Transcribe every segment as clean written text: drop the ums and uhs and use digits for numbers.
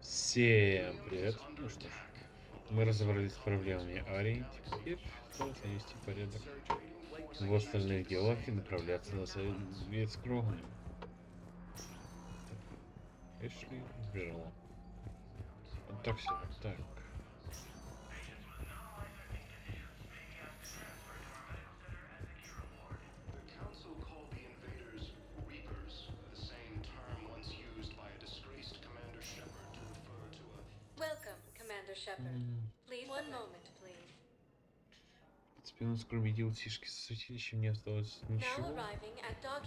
Всем привет. Ну что ж, мы разобрались с проблемами Арии. Теперь осталось навести порядок в остальных делах и направляться на совет с Кроганами. Эшли сбежала. Вот так все. Так. Спину скоробедил тишки со святилищем, не осталось ничего.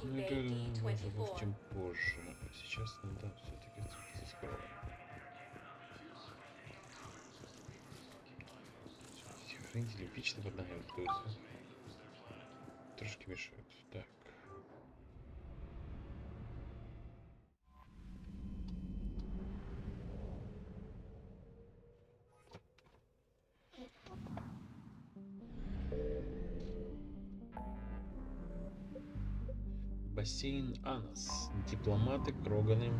Ну это можно чем позже. А сейчас надо все-таки встретиться с Кроганом. Эти хранители вечно под ногами откроются. Трошки мешают. Так. Бассейн Анас. Дипломаты, кроганы.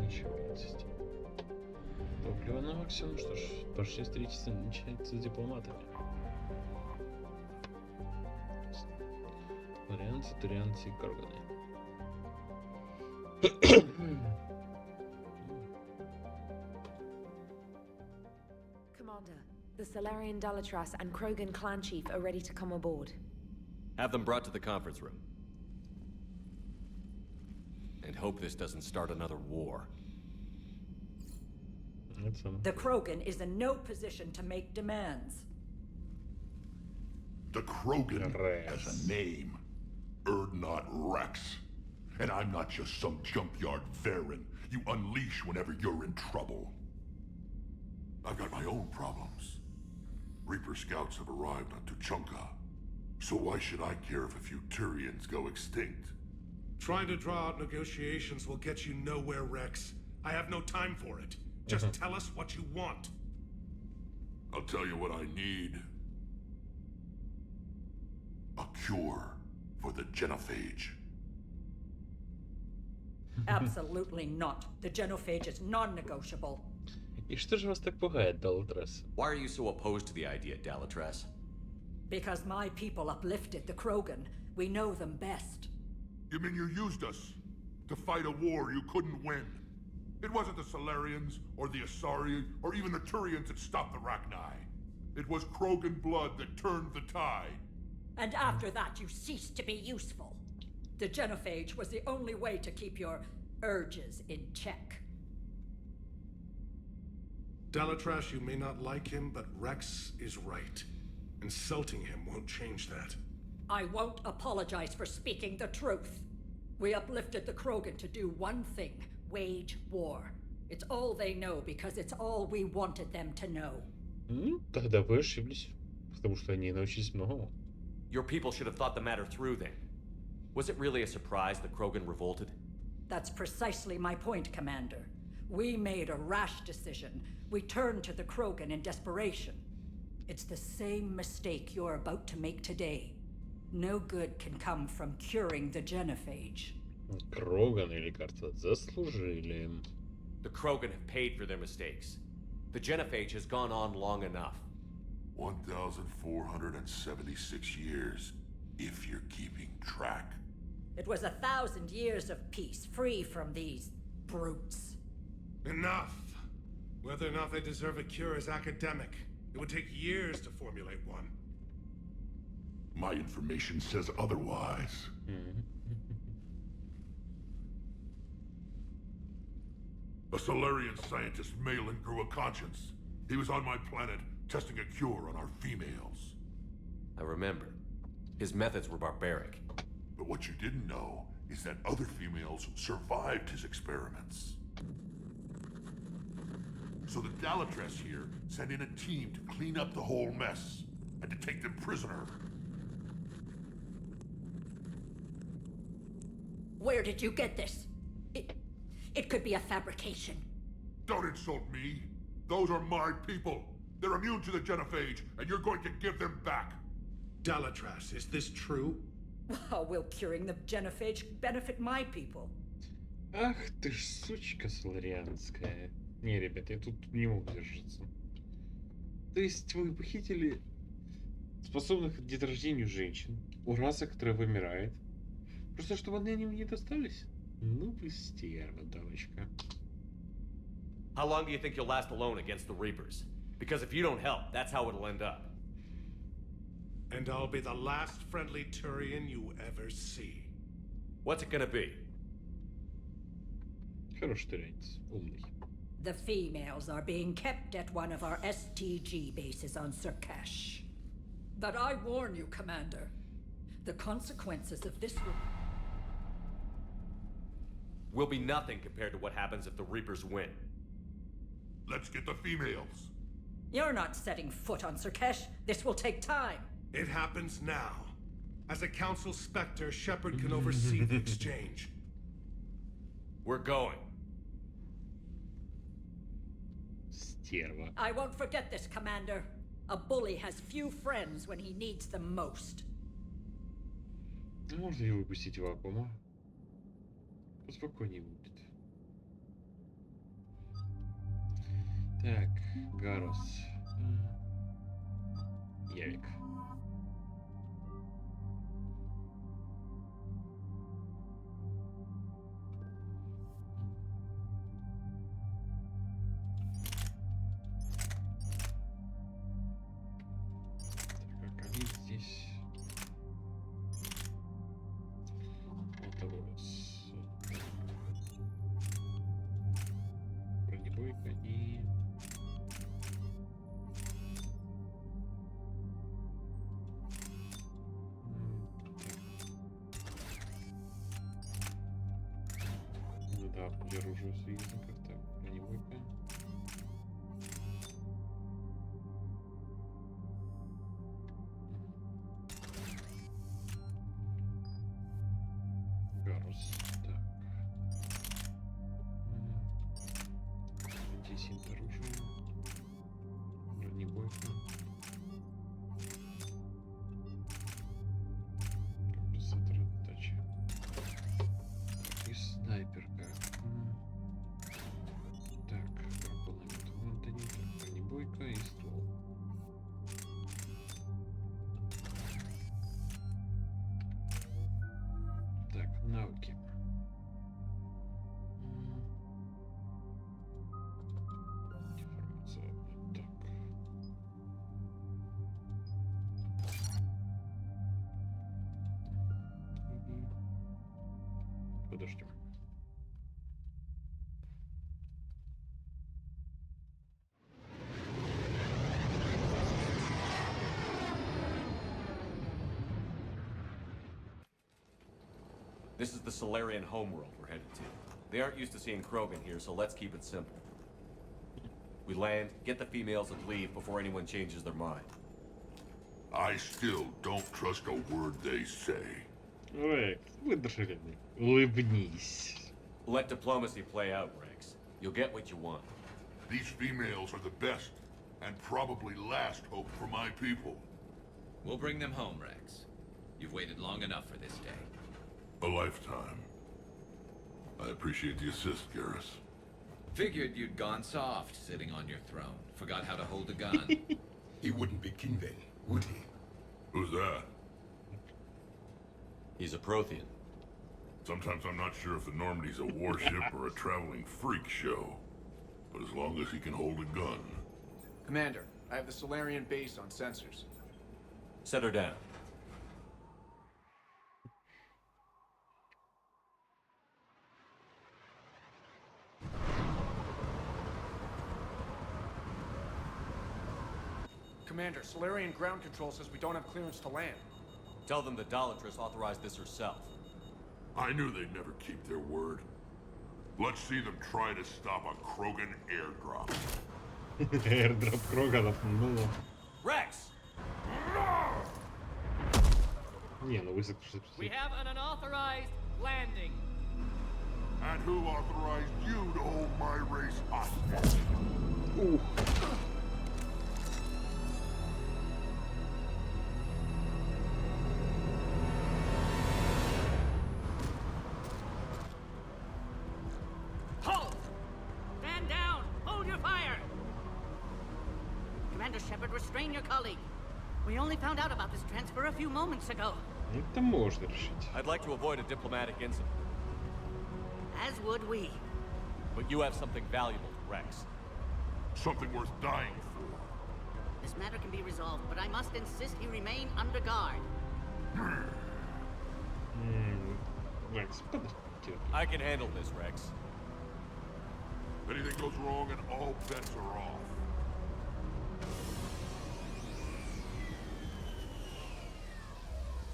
Ничего не топливо на максимум. Что ж, пошли встретиться, начинается с дипломатами. Саларианцы, турианцы и кроганы. Commander, the Salarian Dalatress and Krogan clan chief are ready to come aboard. Have them brought to the conference room. And hope this doesn't start another war. The Krogan is in no position to make demands. The Krogan has a name. Urdnot Rex. And I'm not just some junkyard Varen you unleash whenever you're in trouble. I've got my own problems. Reaper scouts have arrived on Tuchanka. So why should I care if a few Turians go extinct? Trying to draw out negotiations will get you nowhere, Rex. I have no time for it. Just tell us what you want. I'll tell you what I need. A cure for the genophage. Absolutely not. The genophage is non-negotiable. И что же вас так пугает, Далатресс? Why are you so opposed to the idea, Dalатress? Because my people uplifted the Krogan. We know them best. You mean you used us to fight a war you couldn't win? It wasn't the Salarians, or the Asari, or even the Turians that stopped the Rachni. It was Krogan blood that turned the tide. And after that, you ceased to be useful. The genophage was the only way to keep your urges in check. Dalatress, you may not like him, but Rex is right. Insulting him won't change that. I won't apologize for speaking the truth. We uplifted the Krogan to do one thing. Wage war. It's all they know because it's all we wanted them to know. Тогда вы ошиблись, потому что они научились многому. Your people should have thought the matter through then. Was it really a surprise that Krogan revolted? That's precisely my point, Commander. We made a rash decision. We turned to the Krogan in desperation. It's the same mistake you're about to make today. No good can come from curing the genophage. Кроганы или карта заслужили. The Krogan have paid for their mistakes. The genophage has gone on long enough. 1,476 years, if you're keeping track. It was 1,000 years of peace, free from these brutes. Enough! Whether or not they deserve a cure is academic. It would take years to formulate one. My information says otherwise. A Salarian scientist, Malin, grew a conscience. He was on my planet, testing a cure on our females. I remember. His methods were barbaric. But what you didn't know is that other females survived his experiments. So the Dalatress here sent in a team to clean up the whole mess, and to take them prisoner. Where did you get this? It could be a fabrication. Don't insult me. Those are my people. They're immune to the genophage, and you're going to give them back. Dalatras, is this true? How will curing the genophage benefit my people? Ах ты ж сучка саларианская. Не, ребята, я тут не могу держаться. То есть вы похитили способных к деторождению женщин у расы, которая вымирает, просто чтобы они не достались? Ну вы стерва, дамочка. How long do you think you'll last alone against the Reapers? Because if you don't help, that's how it'll end up. And I'll be the last friendly Turian you ever see. What's it gonna be? Хороший турианец, умный. The females are being kept at one of our STG bases on Surkash. But I warn you, Commander, the consequences of this Will be nothing compared to what happens if the Reapers win. Let's get the females. You're not setting foot on Surkash. This will take time. It happens now. As a Council Spectre, Shepard can oversee the exchange. We're going. Стерва. I won't forget this, Commander. A bully has few friends when he needs them most. Можно ее выпустить вакуума? Поспокойнее будет. Так, Гарус. Явик. Так, как они здесь? Отходов. Бронебойка и... Ну да, для оружия союзников. Так, бронебойка. Гарус. Так. Здесь оружие. Бронебойка. Компенсатор отдачи. И снайперка. Так, пропыломет. Вот они. Так, бронебойка и ствол. Так, навыки. Деформация. Так. Подождем. This is the Salarian homeworld we're headed to. They aren't used to seeing Krogan here, so let's keep it simple. We land, get the females, and leave before anyone changes their mind. I still don't trust a word they say. Ой, выдержали. Улыбнись. Let diplomacy play out, Rex. You'll get what you want. These females are the best and probably last hope for my people. We'll bring them home, Rex. You've waited long enough for this day. A lifetime. I appreciate the assist, Garrus. Figured you'd gone soft sitting on your throne. Forgot how to hold a gun. He wouldn't be king then, would he? Who's that? He's a Prothean. Sometimes I'm not sure if the Normandy's a warship or a traveling freak show. But as long as he can hold a gun. Commander, I have the Solarian base on sensors. Set her down. Commander, Solarian ground control says we don't have clearance to land. Tell them the Dalatress authorized this herself. I knew they'd never keep their word. Let's see them try to stop a Krogan airdrop. Airdrop Кроганов, ну... Rex! Не, ну высоко... We have an unauthorized landing. And who authorized you to hold my race hostage? Halt! Stand down! Hold your fire! Commander Shepard, restrain your colleague. We only found out about this transfer a few moments ago. Это можно решить. I'd like to avoid a diplomatic incident, As would we. but you have something valuable, Rex. Something worth dying for. This matter can be resolved, but I must insist he remain under guard. Рекс, подожди. I can handle this, Rex. Anything goes wrong and all bets are off.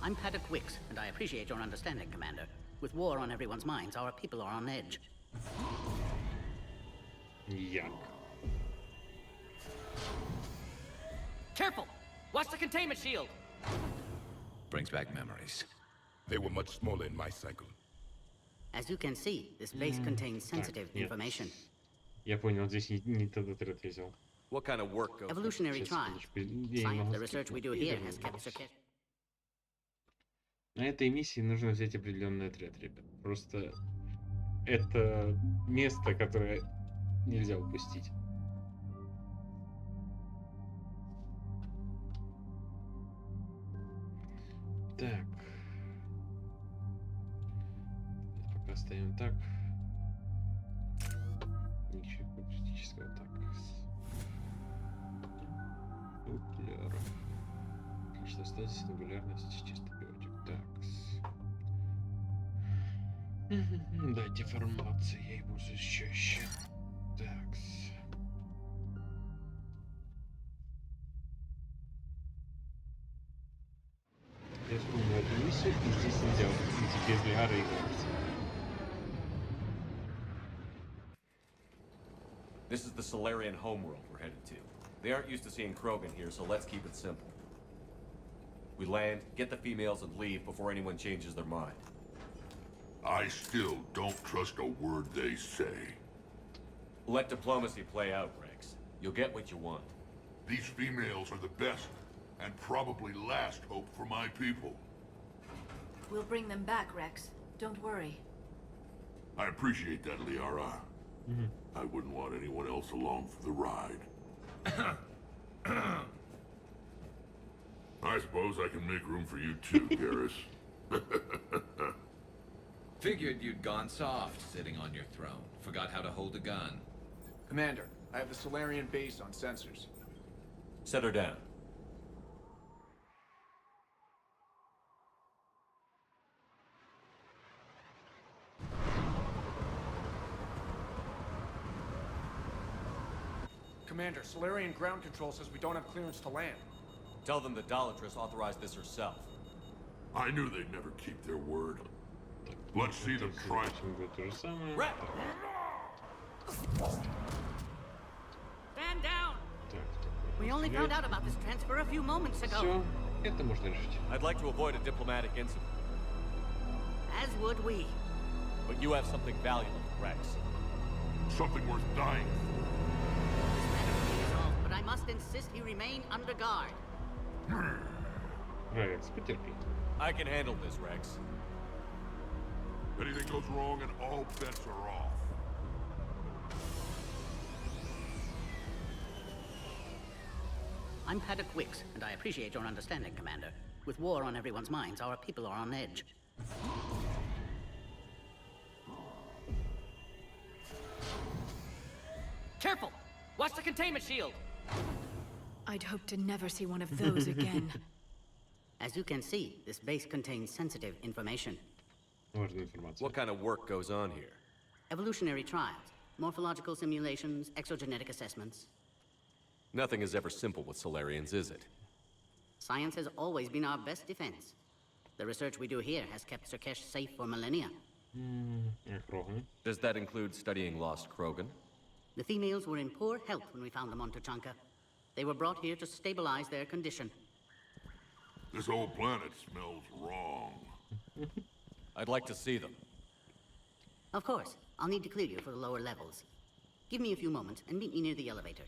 I'm Paddock Wicks, and I appreciate your understanding, Commander. With war on everyone's minds, our people are on edge. Як. Careful! Watch the containment shield! Brings back memories. They were much smaller in my cycle. As you can see, this base contains sensitive нет. information. Я понял, здесь не далатрессой взял. What kind of work goes? Evolutionary Сейчас, trials. секундочку, я Science, немного the research we do скипну. here has kept secret. На этой миссии нужно взять определенный отряд, ребят. Просто это место, которое нельзя упустить. Так. Пока ставим так. Ничего критического. Так. Нуклеар. Количество статуса, сингулярность, чисто биотик. Так. Дайте формации, я и пользуюсь чаще. Так. Я вспомнил эту миссию, и здесь нельзя идти без Лиара играть. This is the Salarian homeworld we're headed to. They aren't used to seeing Krogan here, so let's keep it simple. We land, get the females, and leave before anyone changes their mind. I still don't trust a word they say. Let diplomacy play out, Rex. You'll get what you want. These females are the best and probably last hope for my people. We'll bring them back, Rex. Don't worry. I appreciate that, Liara. I wouldn't want anyone else along for the ride. I suppose I can make room for you too, Garrus. Figured you'd gone soft sitting on your throne. Forgot how to hold a gun. Commander, I have the Salarian base on sensors. Set her down. Commander, Salarian ground control says we don't have clearance to land. Tell them the Dalatress authorized this herself. I knew they'd never keep their word. Let's see them try. Будет то же самое. Rex! Stand down! Так, We only found out about this transfer a few moments ago. все, это можно решить. I'd like to avoid a diplomatic incident, As would we. but you have something valuable, Rex. Something worth dying for. This matter can be resolved, but I must insist he remain under guard. Рекс, потерпи. I can handle this, Rex. Anything goes wrong and all bets are off. I'm Paddock Wicks, and I appreciate your understanding, Commander. With war on everyone's minds, our people are on edge. Careful! Watch the containment shield! I'd hope to never see one of those again. As you can see, this base contains sensitive information. Важная информация. What kind of work goes on here? Evolutionary trials, morphological simulations, exogenetic assessments. Nothing is ever simple with Salarians, is it? Science has always been our best defense. The research we do here has kept Surkesh safe for millennia. Кроганы. Does that include studying lost Krogan? The females were in poor health when we found them on Tuchanka. They were brought here to stabilize their condition. This whole planet smells wrong. I'd like to see them. Of course, I'll need to clear you for the lower levels. Give me a few moments and meet me near the elevator.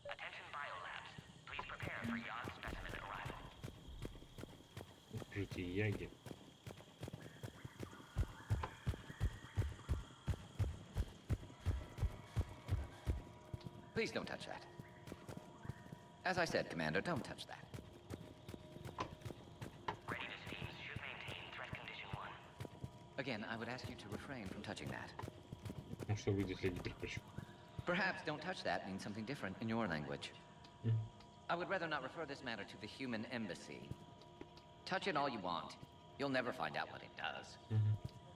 Attention biolabs. Please prepare for yacht specimen arrival. Жуткие яги. Please don't touch that. As I said, Commander, don't touch that. Readiness teams should maintain threat condition 1. Again, I would ask you to refrain from touching that. Ну что будет, если я не предпочту? Perhaps don't touch that means something different in your language. I would rather not refer this matter to the human embassy. Touch it all you want. You'll never find out what it does.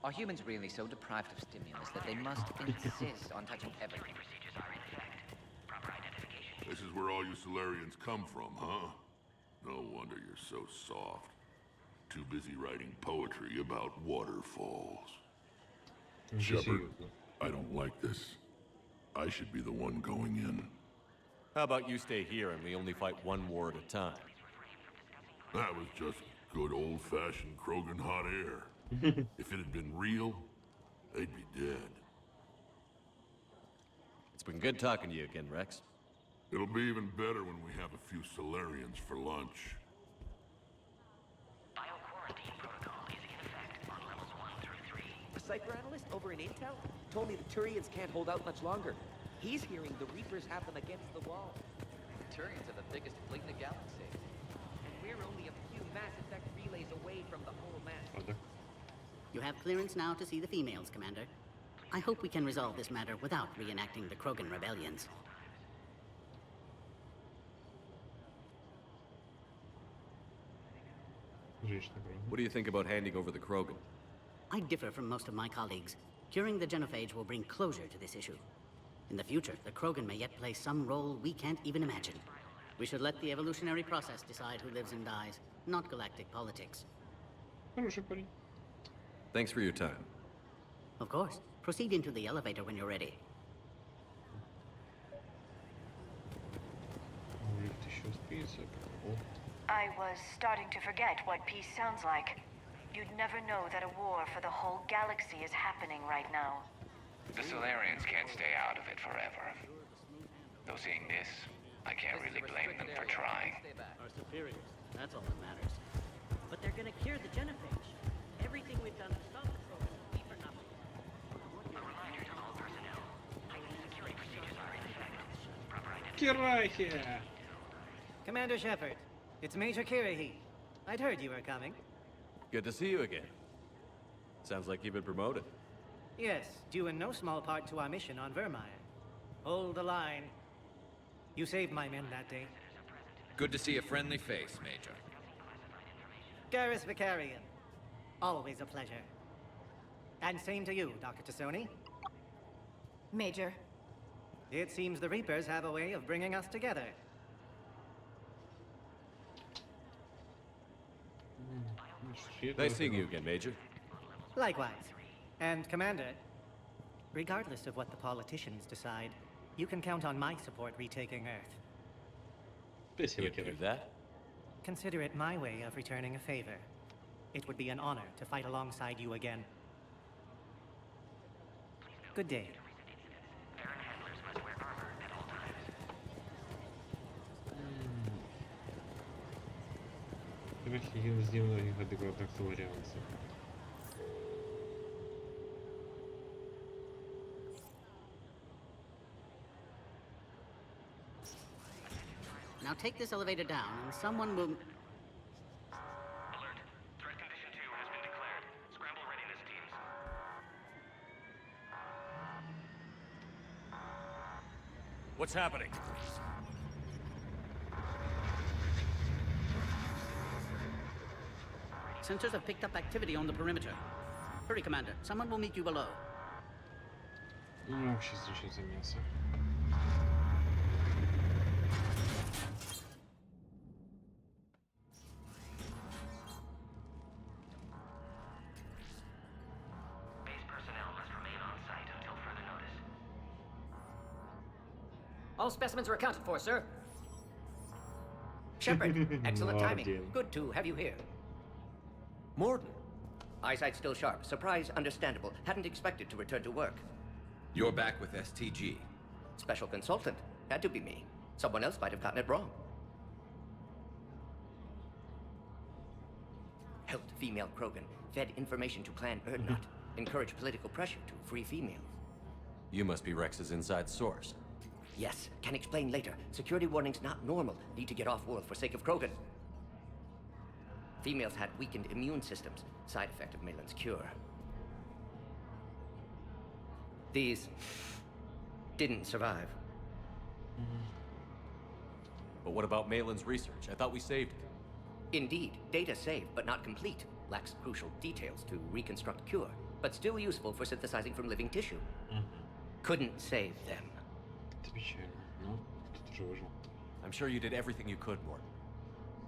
Are humans really so deprived of stimulus that they must insist on touching everything? Procedures are in effect. Proper identification. This is where all you Salarians come from, huh? No wonder you're so soft. Too busy writing poetry about waterfalls. Shepard, I don't like this. I should be the one going in. How about you stay here and we only fight one war at a time? That was just good old-fashioned Krogan hot air. If it had been real, they'd be dead. It's been good talking to you again, Rex. It'll be even better when we have a few Salarians for lunch. Bio-quarantine protocol is in effect on levels 1 through 3. A cypher analyst over in Intel told me the Turians can't hold out much longer. He's hearing the Reapers have them against the wall. The Turians are the biggest fleet in the galaxy. And we're only a few Mass Effect relays away from the whole match. You have clearance now to see the females, Commander. I hope we can resolve this matter without reenacting the Krogan rebellions. What do you think about handing over the Krogan? I differ from most of my colleagues. Curing the genophage will bring closure to this issue. In the future, the Krogan may yet play some role we can't even imagine. We should let the evolutionary process decide who lives and dies, not galactic politics. Thanks for your time. Of course. Proceed into the elevator when you're ready. I was starting to forget what peace sounds like. You'd never know that a war for the whole galaxy is happening right now. The Solarians can't stay out of it forever. Though seeing this, I can't really blame them for trying. Our superiors, that's all that matters. But they're gonna cure the genophage. Everything we've done to stop the Krogan will be for nothing. A reminder to all personnel. Heightened security procedures are in effect. Proper Кирахи! Commander Shepard, it's Major Kirahi. I'd heard you were coming. Good to see you again. Sounds like you've been promoted. Yes, due in no small part to our mission on Vermire. Hold the line. You saved my men that day. Good to see a friendly face, Major. Garrus Vicarian. Always a pleasure. And same to you, Dr. Tassoni. Major. It seems the Reapers have a way of bringing us together. Nice seeing you again, Major. Likewise. And Commander, regardless of what the politicians decide, you can count on my support retaking Earth. You do that? Consider it my way of returning a favor. It would be an honor to fight alongside you again. Good day. Один из немногих адекватных саларианцев. Now take this elevator down and someone will... Alert. Threat condition 2 has been declared. Scramble readiness teams. What's happening? Sensors have picked up activity on the perimeter. Hurry, Commander. Someone will meet you below. Ну, вообще, что за мясо? Base personnel must remain on site until further notice. All specimens are accounted for, sir. Shepard, excellent timing. Good to have you here. Morton, Eyesight still sharp. Surprise understandable. Hadn't expected to return to work. You're back with STG. Special consultant. Had to be me. Someone else might have gotten it wrong. Helped female Krogan. Fed information to Clan Urdnot. Encouraged political pressure to free females. You must be Rex's inside source. Yes, can explain later. Security warnings not normal. Need to get off-world for sake of Krogan. Females had weakened immune systems. Side effect of Malin's cure. These didn't survive. But what about Malin's research? I thought we saved it. Indeed, data saved, but not complete. Lacks crucial details to reconstruct cure, but still useful for synthesizing from living tissue. Couldn't save them. I'm sure you did everything you could, Morton.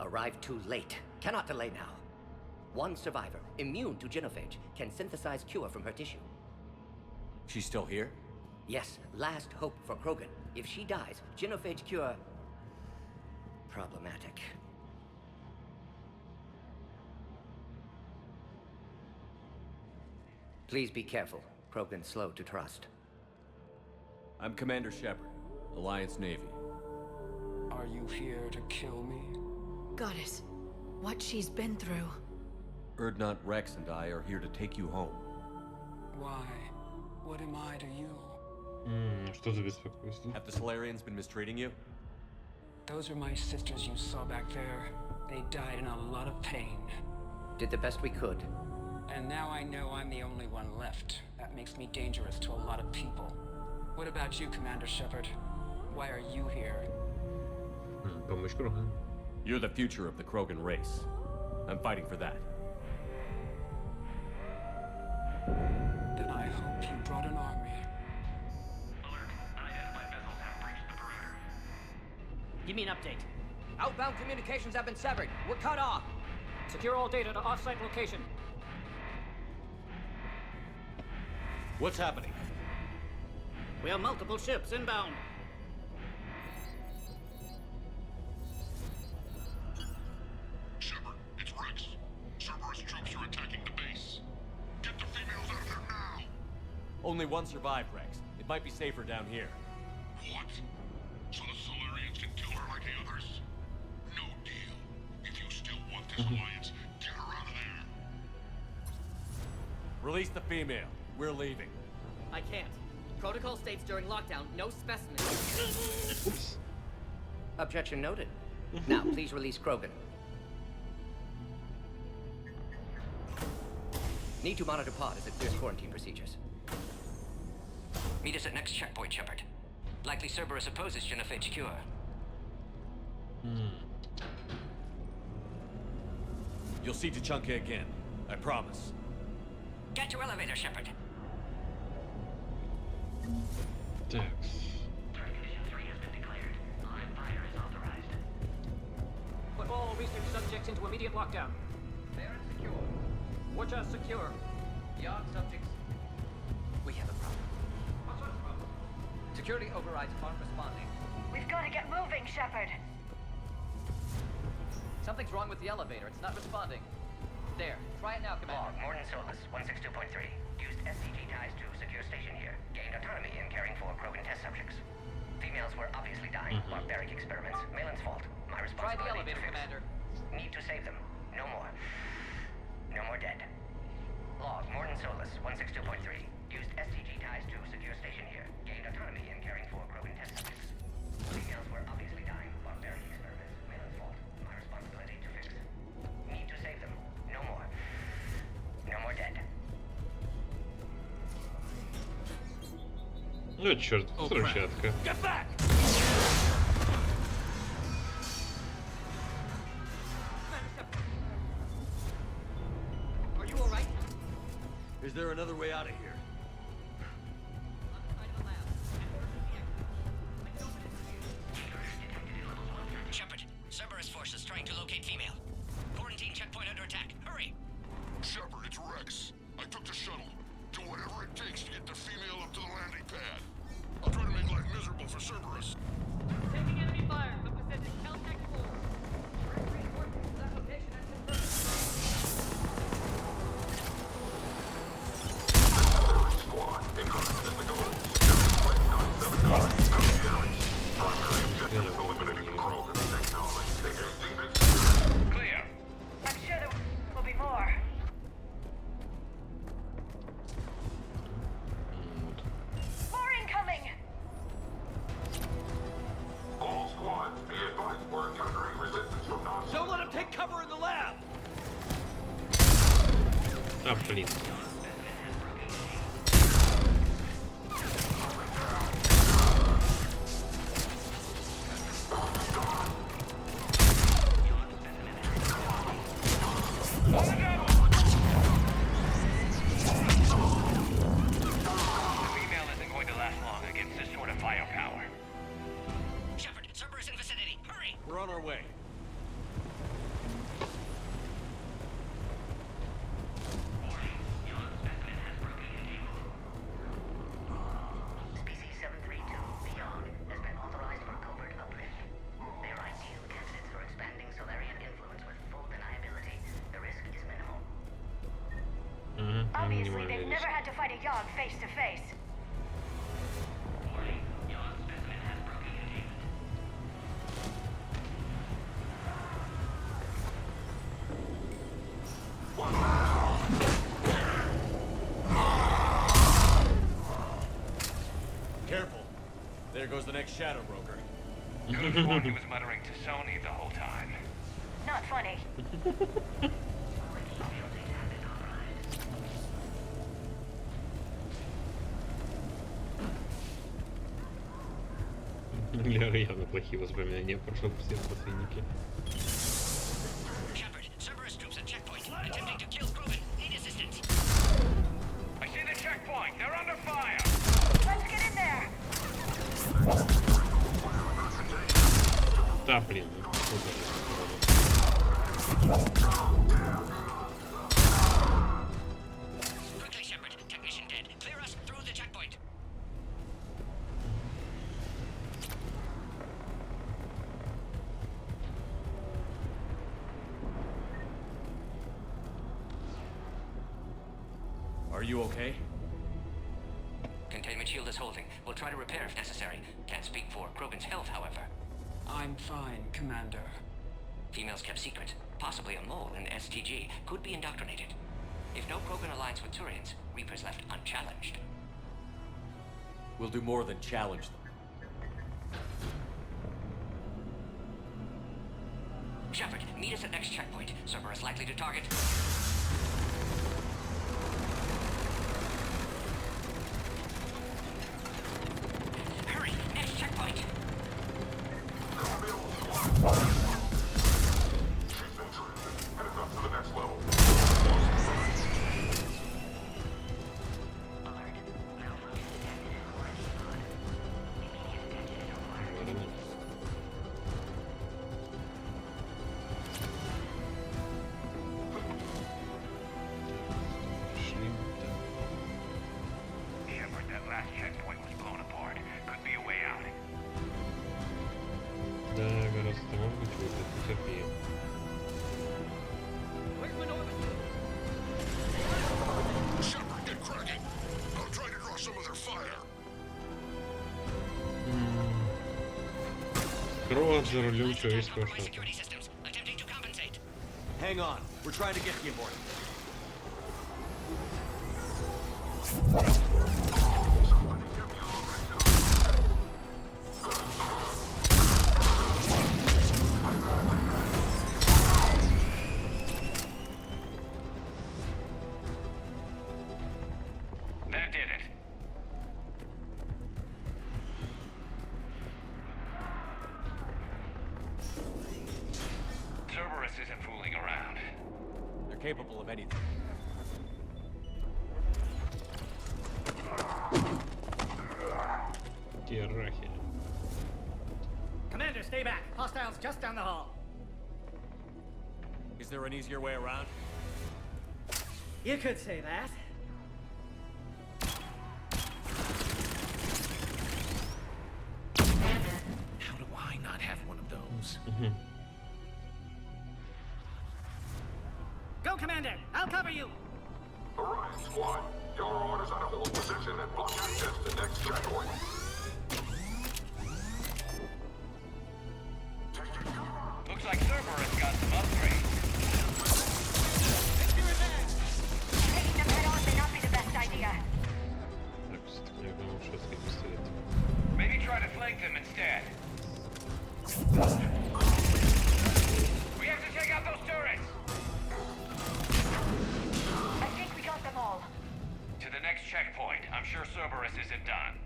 Arrived too late. Cannot delay now. One survivor, immune to genophage, can synthesize cure from her tissue. She's still here? Yes, last hope for Krogan. If she dies, genophage cure... problematic. Please be careful. Krogan's slow to trust. I'm Commander Shepard, Alliance Navy. Are you here to kill me? Goddess, what she's been through. Urdnot, Rex, and I are here to take you home. Why? What am I to you? Что за беспокойство? Have the Salarians been mistreating you? Those are my sisters you saw back there. They died in a lot of pain. Did the best we could. And now I know I'm the only one left. That makes me dangerous to a lot of people. What about you, Commander Shepard? Why are you here? Помочь Krogan. You're the future of the Krogan race. I'm fighting for that. Then I hope you brought an army. Give me an update. Outbound communications have been severed. We're cut off. Secure all data to off-site location. What's happening? We have multiple ships inbound. Shepard, it's Rex. Cerberus troops are attacking the base. Get the females out of there now! Only one survived, Rex. It might be safer down here. What? So the Salarians can kill her like the others? No deal. If you still want this alliance, get her out of there. Release the female. We're leaving. I can't. Protocol states during lockdown, no specimens. Oops. Objection noted. Now, please release Krogan. Need to monitor pod as it clears quarantine procedures. Meet us at next checkpoint, Shepard. Likely Cerberus opposes genophage cure. You'll see Tuchanka again. I promise. Get to elevator, Shepard. Так. Put all research subjects into immediate lockdown. They're secure. Watch us secure. Beyond subjects. We have a problem. What sort of problem? Security overrides aren't responding. We've got to get moving, Shepard. Something's wrong with the elevator. It's not responding. There. Try it now, Commander. Morton Solus, 162.3. Used SCG ties to secure station here. Gained autonomy in caring for Krogan test subjects. Females were obviously dying. Barbaric experiments. Malin's fault. My Try the responsibility elevator, to fix. Commander. Need to save them. No more. No more dead. Log, Morton Solus, 162.3. Used SCG ties to secure station here. Gained autonomy in caring for Krogan test subjects. Females were obviously dying. Barbaric experiments. Malin's fault. My responsibility to fix. Need to save them. No more. No more dead. Ну черт, взрывчатка. Get back! Are you alright? Is there another way out of here? Shepard, Cerberus forces trying to locate female. Quarantine checkpoint under attack. Hurry! Shepard, it's Rex. I took the shuttle. Do whatever it takes to get the female up to the landing pad. I'll try to make life miserable for Cerberus. Taking enemy fire. The Pacific. Caltech 4. Reinforcements to that location has confirmed. А, блин. Obviously, they've never had to fight a Yogg face to face. Careful. There goes the next shadow broker. Could have sworn he was muttering to Sony the whole time. Not funny. Для явно плохие воспоминания прошел все посредники. I see the checkpoint. They're under fire. Let's get in there. Да, блин. Quickly, Shepard. Technician dead. Clear us through the checkpoint. Are you okay? Containment shield is holding. We'll try to repair if necessary. Can't speak for Krogan's health, however. I'm fine, Commander. Females kept secret. Possibly a mole in STG. Could be indoctrinated. If no Krogan alliance with Turians, Reapers left unchallenged. We'll do more than challenge them. Shepard, meet us at next checkpoint. Cerberus likely to target. Hurry, next checkpoint. Shepard, that last checkpoint was blown apart. Could be a way out. Да, гораздо может быть, вот это терпи. Shepard, get cracking. I'll try to draw some of their fire. Крот за рулем человеческого штата. Hang on. We're trying to get you aboard. That did it. Cerberus isn't fooling around. They're capable of anything. Тирахи. Commander, stay back. Hostiles just down the hall. Is there an easier way around? You could say that. How do I not have one of those? Go, Commander! I'll cover you! Alright, squad. Your orders are to hold position and block access to next checkpoint. Looks like Cerberus got some upgrades. Taking them head on I'm sure Cerberus isn't done.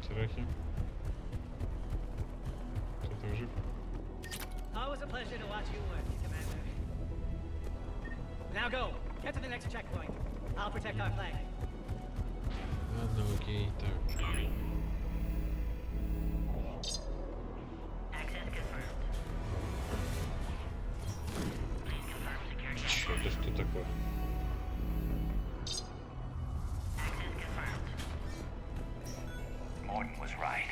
Терахи. Кто там жив? Always a pleasure to watch you work, Commander. Now go. Get to the next checkpoint. I'll protect our flag. Ладно, окей, так. Чё, это что такое? Morton was right.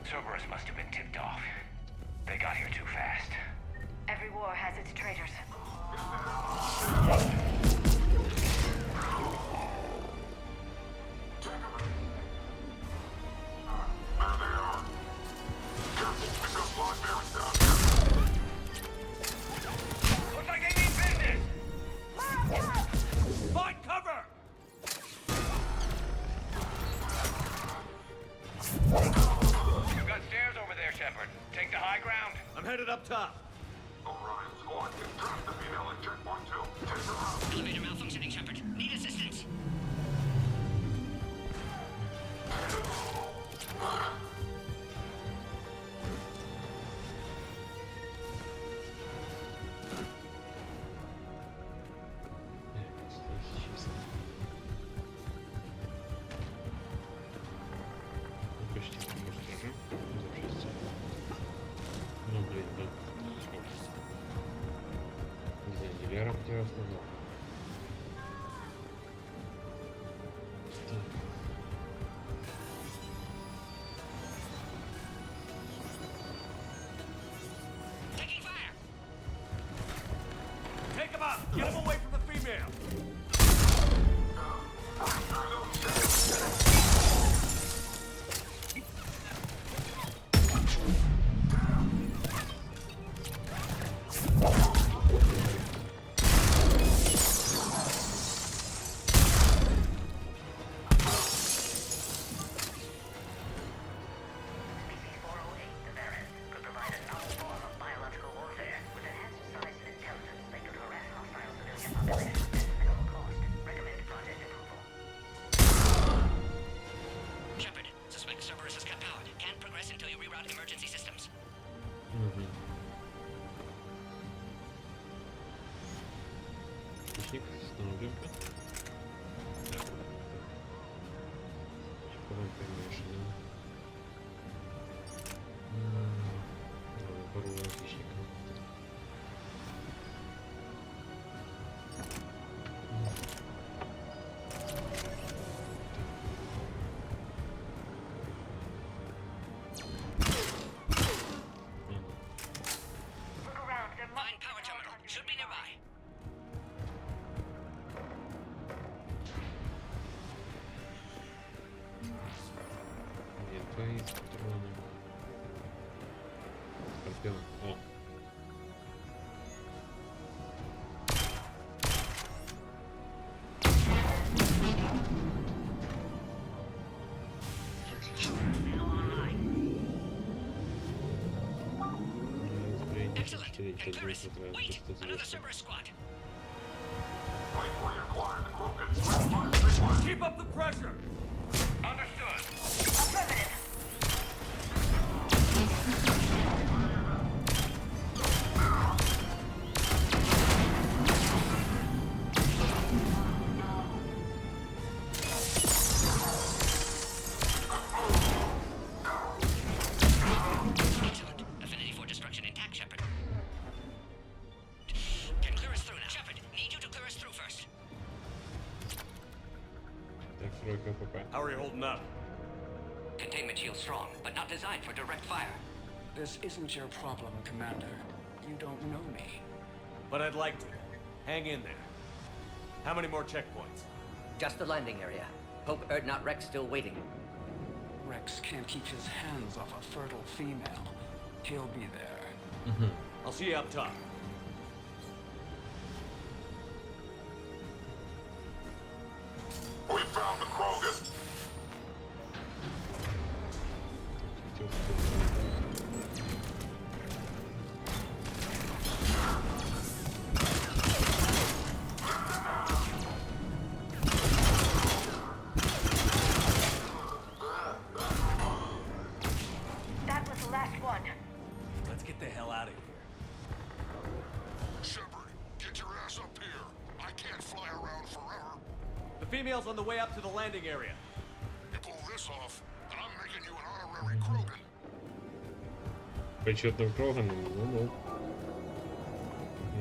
Cerberus must have been tipped off. They got here too fast. Every war has its traitors. Looks like they mean business! Find cover! You've got stairs over there, Shepard. Take the high ground. I'm headed up top. Elevator malfunctioning, Shepard. Need assistance. Почти может уже запуститься. Ну блин, да. Не знаю, Дилера где в основном. Taking fire. Take him out! Get him away from the female! Shepard, suspect Cerberus has cut power. Can't progress until you reroute emergency systems. Хищник, снова Потом перемешано. Пару хищника. Find power terminal. Should be nearby. Нет, твои патроны. Скорпион. О. Excellent. And Clearance. Wait! Another Cerberus squad. Keep up the pressure! Understood. Affirmative. Excellent. Affinity for destruction intact, Shepard. Can clear us through now. Shepard, need you to clear us through first. Так, строй КПП. How are you holding up? Containment shield strong, but not designed for direct fire. This isn't your problem, Commander. You don't know me. But I'd like to. Hang in there. How many more checkpoints? Just the landing area. Hope Urdnot Rex still waiting. Rex can't keep his hands off a fertile female. He'll be there. I'll see you up top. We found the Krogan. female's on the way up to the landing area. You pull this off, and I'm making you an honorary Krogan. Почетным кроганом, ну.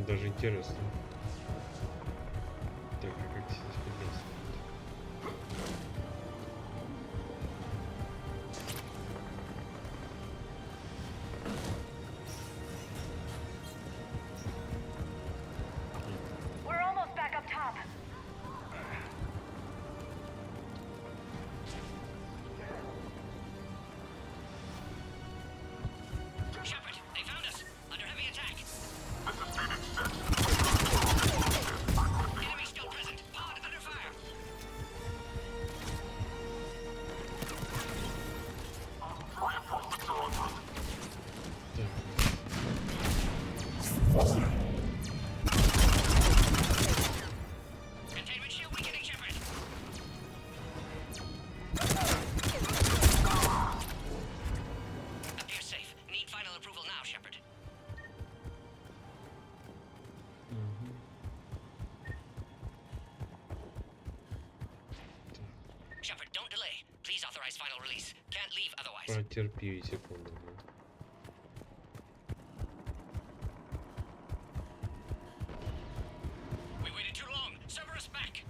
Даже интересно. Так, а как здесь подняться? We're almost back up top. Shepard, they found us. Under heavy attack. Enemy still present. Pod under fire. Containment shield weakening, Shepard. Appears safe. Need final approval now, Shepard. Shepard, don't delay. Please authorize final release. Can't leave otherwise. Потерпи секунду. We waited too long. Cerberus back.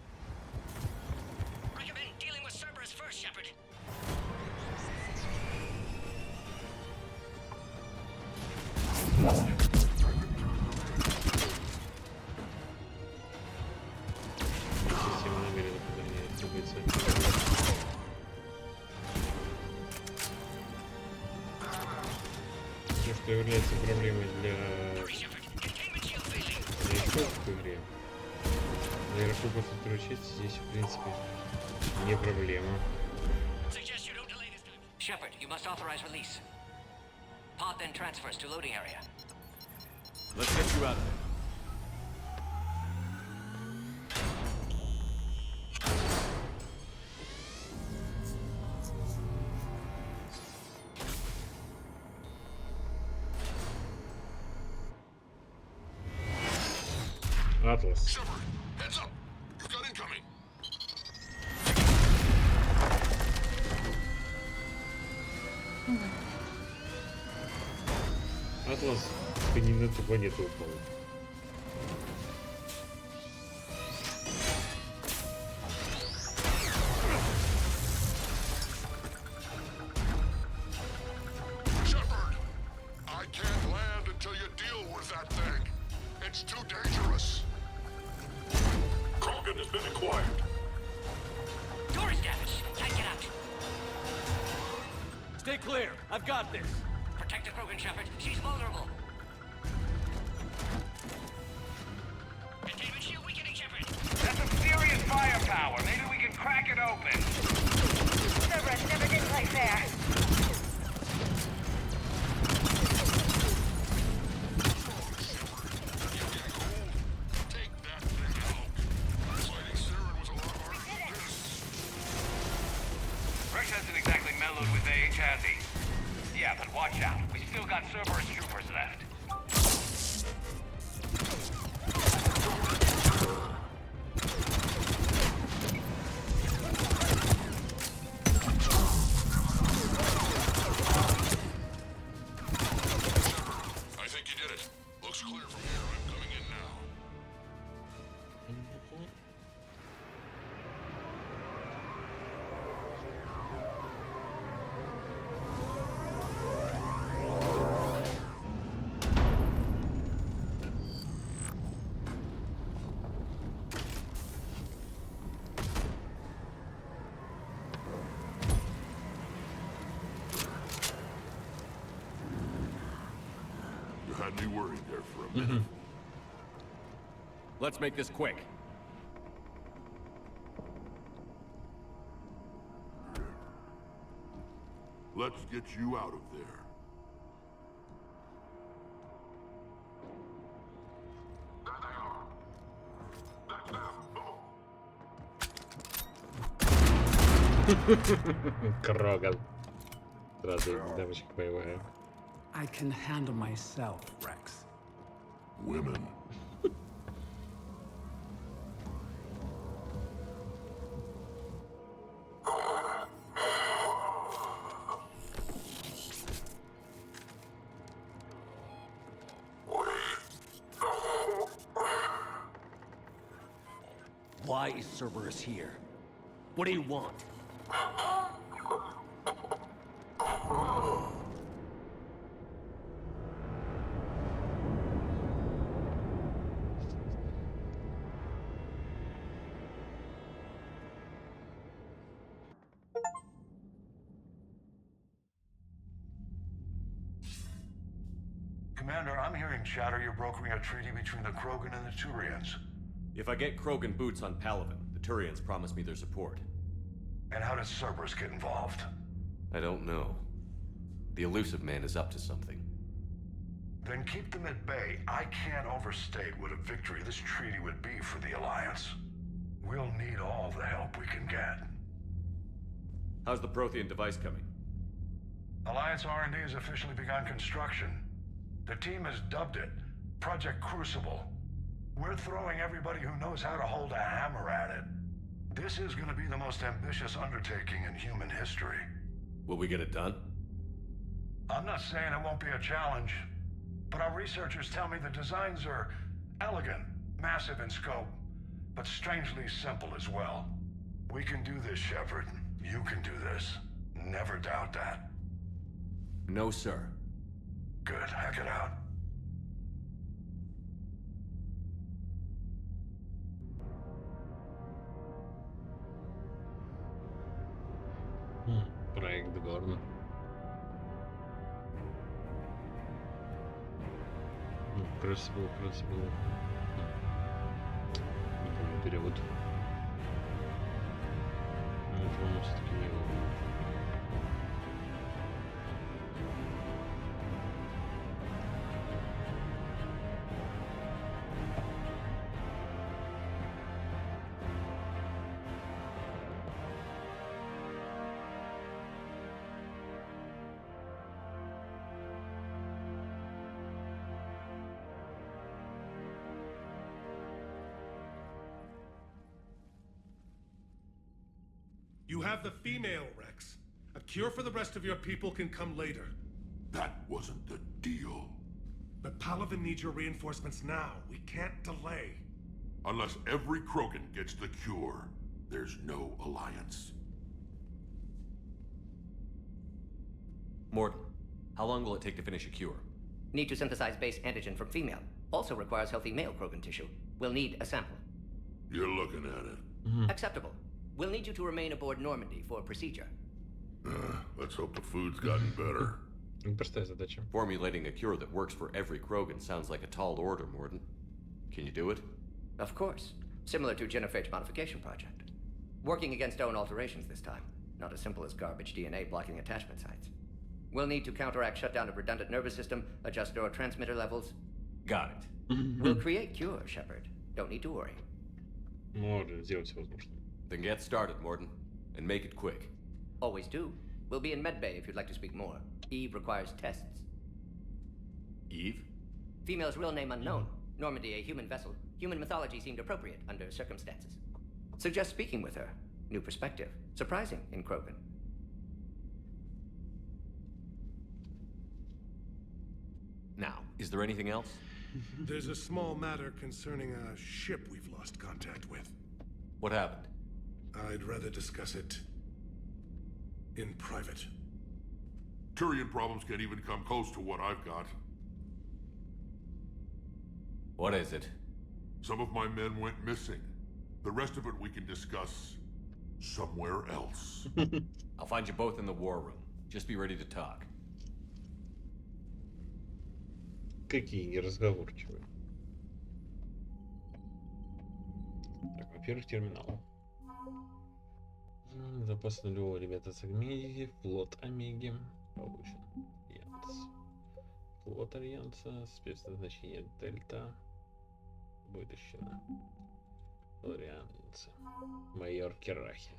Recommend dealing with Cerberus first, Shepard. Система намеренно подгоняет события. То, что является проблемой для игроков в игре. Для игроков во второй части здесь, в принципе, не проблема. Shepard, you must authorize release. Pod then transfers to loading area. Let's get you out of there. Атлас. Shepard, heads up. You've got incoming. Атлас, ты не на ту планету упал. Shepard, I can't land until you deal with that thing. It's too dangerous. Krogan has been acquired. Door is damaged. Can't get out. Stay clear. I've got this. Protect the Krogan, Shepard. She's vulnerable. Containment shield weakening, Shepard. That's some serious firepower. Maybe we can crack it open. Cerberus never did play fair. Rex hasn't exactly mellowed with age, has he? Yeah, but watch out. We still got Cerberus troopers left. I think you did it. Looks clear from here. I'm coming in now. You had me worried there for a minute. Let's make this quick. Let's get you out of there. Кроган. Здравствуй, дамочка боевая. I can handle myself, Rex. Women. Why is Cerberus here? What do you want? Commander, I'm hearing chatter you're brokering a treaty between the Krogan and the Turians. If I get Krogan boots on Palaven, the Turians promise me their support. And how does Cerberus get involved? I don't know. The elusive man is up to something. Then keep them at bay. I can't overstate what a victory this treaty would be for the Alliance. We'll need all the help we can get. How's the Prothean device coming? Alliance R&D has officially begun construction. The team has dubbed it Project Crucible. We're throwing everybody who knows how to hold a hammer at it. This is going to be the most ambitious undertaking in human history. Will we get it done? I'm not saying it won't be a challenge, but our researchers tell me the designs are elegant, massive in scope, but strangely simple as well. We can do this, Shepard. You can do this. Never doubt that. No, sir. Good. Hack it out. Проект Горна. Crucible. Не помню перевод. Ну, по-моему, все-таки не его. You have the female, Rex. A cure for the rest of your people can come later. That wasn't the deal. But Palaven needs your reinforcements now. We can't delay. Unless every Krogan gets the cure, there's no alliance. Morton, how long will it take to finish a cure? Need to synthesize base antigen from female. Also requires healthy male Krogan tissue. We'll need a sample. You're looking at it. Acceptable. We'll need you to remain aboard Normandy for procedure. Let's hope the food's gotten better. Простая задача. Formulating a cure that works for every Krogan sounds like a tall order, Morton. Can you do it? Of course. Similar to genophage modification project. Working against own alterations this time. Not as simple as garbage DNA blocking attachment sites. We'll need to counteract shutdown of redundant nervous system, adjust neurotransmitter levels. Got it. We'll create cure, Shepard. Don't need to worry. Можно сделать все возможное. Then get started, Morton. And make it quick. Always do. We'll be in medbay if you'd like to speak more. Eve requires tests. Eve? Female's real name unknown. Normandy, a human vessel. Human mythology seemed appropriate under circumstances. Suggest speaking with her. New perspective. Surprising in Krogan. Now, is there anything else? There's a small matter concerning a ship we've lost contact with. What happened? I'd rather discuss it in private. Turian problems can't even come close to what I've got. What is it? Some of my men went missing. The rest of it we can discuss somewhere else. I'll find you both in the war room. Just be ready to talk. Какие неразговорчивые. Так, во-первых, терминал. Запас нулевого, ребята, с Омеги. Флот Омеги. Получен. Янс. Флот Альянса. Спецназначение Дельта. Вытащено. Саларианцы. Майор Керахи.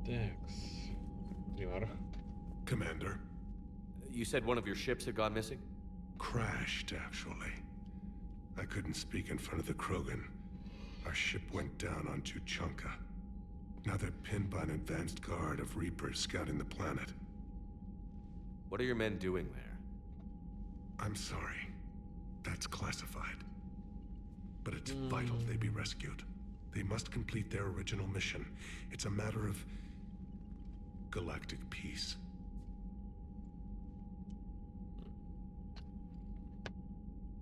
Такс. Примарх. Commander. You said one of your ships had gone missing? Crashed, actually. I couldn't speak in front of the Krogan. Our ship went down on Tuchanka. Now they're pinned by an advanced guard of Reapers scouting the planet. What are your men doing there? I'm sorry. That's classified. But it's vital they be rescued. They must complete their original mission. It's a matter of galactic peace.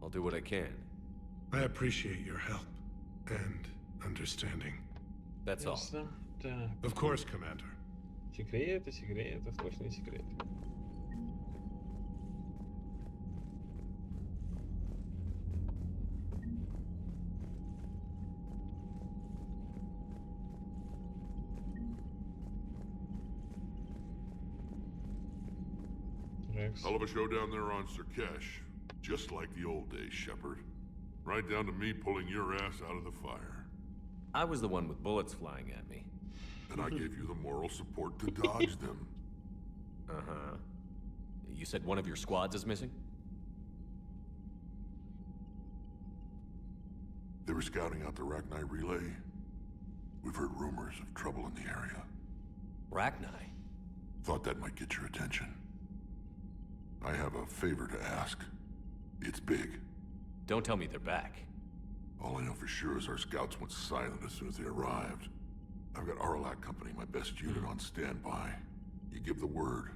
I'll do what I can. I appreciate your help and understanding. That's all. Так. Of course, Commander. Секреты, секреты, сплошные секреты. Hell of a show down there on Sirkesh. Just like the old days, Shepard. Right down to me pulling your ass out of the fire. I was the one with bullets flying at me. And I gave you the moral support to dodge them. Uh-huh. You said one of your squads is missing? They were scouting out the Rachni relay. We've heard rumors of trouble in the area. Rachni? Thought that might get your attention. I have a favor to ask. It's big. Don't tell me they're back. All I know for sure is our scouts went silent as soon as they arrived. I've got Arlac Company, my best unit, on standby. You give the word,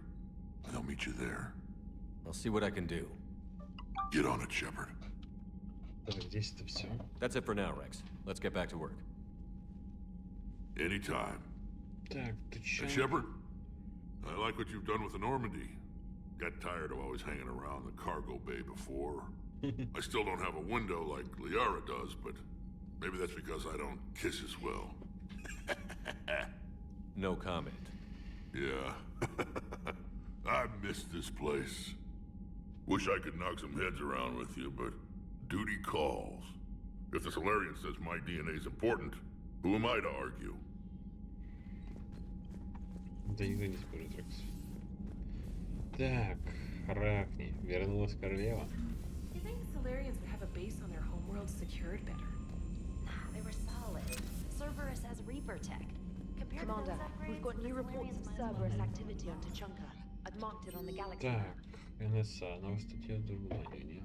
and they'll meet you there. I'll see what I can do. Get on it, Shepard. Здесь-то все. That's it for now, Rex. Let's get back to work. Anytime. Так, ты чё? And Shepard, I like what you've done with the Normandy. Got tired of always hanging around the cargo bay before. I still don't have a window like Liara does, but maybe that's because I don't kiss as well. No comment. Yeah. I miss this place. Wish I could knock some heads around with you, but duty calls. If the Salarian says my DNA's important, who am I to argue? Да никто не спорит, Рекс. Так, Рахни. Вернулась королева. You think the Salarians would have a base on their homeworld secured better? Nah, they were solid. Cerberus has Reaper tech. Compared Commander, to those upgrades, we've got the new reports of Salarians might as well Cerberus be activity on Tuchanka. I've marked it on the galaxy Так, map. НСА, новая статья дублирования.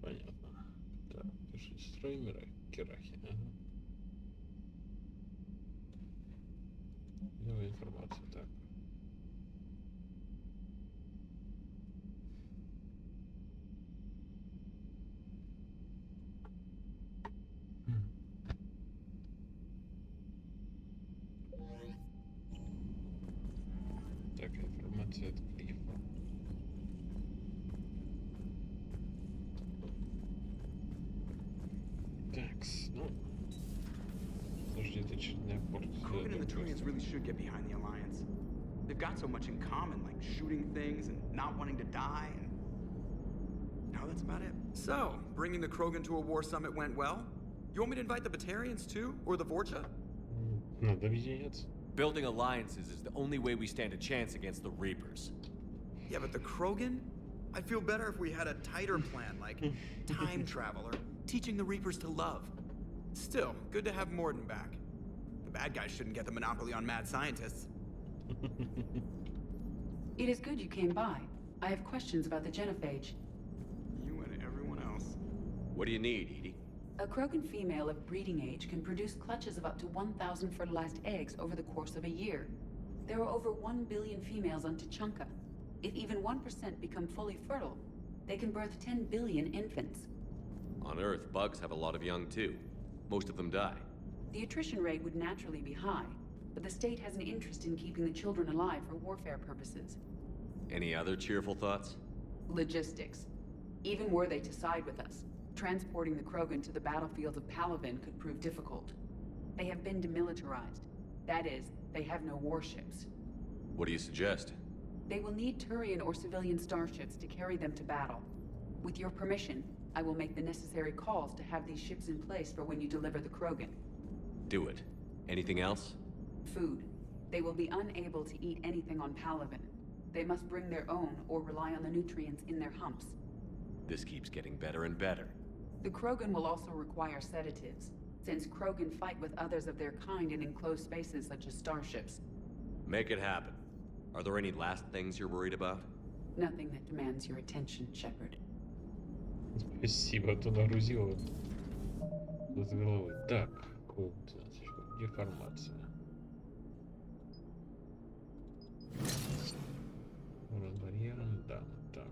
Понятно. Так, пиши строй мира, Кирахи. Ага. Новая информация, так. Так, информация от Клифа. Такс, ну... Подожди, это очередная порция. Krogan and the Turians really should get behind the Alliance. They've got so much in common, like shooting things and not wanting to die, and... No, that's about it. So, bringing the Krogan to a war summit went well? You want me to invite the Batarians too? Or the Vorcha? Надо объединяться. Building alliances is the only way we stand a chance against the Reapers. Yeah, but the Krogan? I'd feel better if we had a tighter plan, like time travel or teaching the Reapers to love. Still, good to have Morden back. The bad guys shouldn't get the monopoly on mad scientists. It is good you came by. I have questions about the genophage. You and everyone else. What do you need, Edie? A Krogan female of breeding age can produce clutches of up to 1,000 fertilized eggs over the course of a year. There are over 1 billion females on Tuchanka. If even 1% become fully fertile, they can birth 10 billion infants. On Earth, bugs have a lot of young too. Most of them die. The attrition rate would naturally be high, but the state has an interest in keeping the children alive for warfare purposes. Any other cheerful thoughts? Logistics. Even were they to side with us, transporting the Krogan to the battlefields of Palaven could prove difficult. They have been demilitarized. That is, they have no warships. What do you suggest? They will need Turian or civilian starships to carry them to battle. With your permission, I will make the necessary calls to have these ships in place for when you deliver the Krogan. Do it. Anything else? Food. They will be unable to eat anything on Palaven. They must bring their own or rely on the nutrients in their humps. This keeps getting better and better. The Krogan will also require sedatives, since Krogan fight with others of their kind in enclosed spaces such as starships. Make it happen. Are there any last things you're worried about? Nothing that demands your attention, Shepard. Спасибо, то нагрузил с головой. Так, деформация. Барьером, да, так.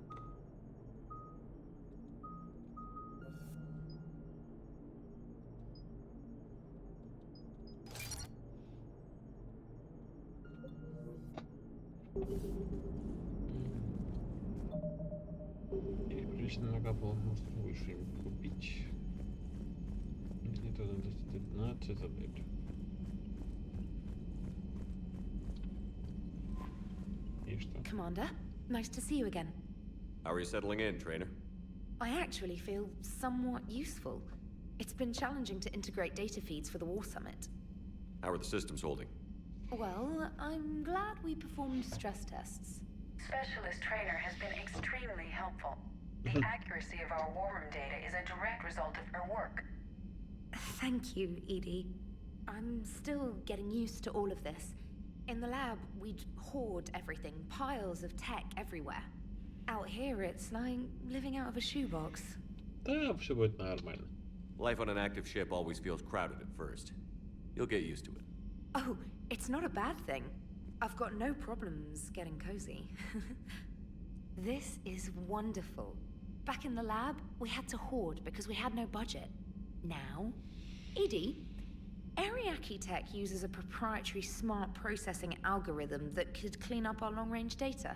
И прилично накапал, может выше купить. Не то 15 задач. И что? Commander, nice to see you again. How are you settling in, trainer? I actually feel somewhat useful. It's been challenging to integrate data feeds for the War Summit. How are the systems holding? Well, I'm glad we performed stress tests. Specialist Trainer has been extremely helpful. The accuracy of our war room data is a direct result of her work. Thank you, Edie. I'm still getting used to all of this. In the lab, we'd hoard everything, piles of tech everywhere. Out here, it's like living out of a shoebox. Да, все будет нормально. Life on an active ship always feels crowded at first. You'll get used to it. Oh, it's not a bad thing. I've got no problems getting cozy. This is wonderful. Back in the lab, we had to hoard because we had no budget. Now, Edie, Ariake Tech uses a proprietary smart processing algorithm that could clean up our long-range data.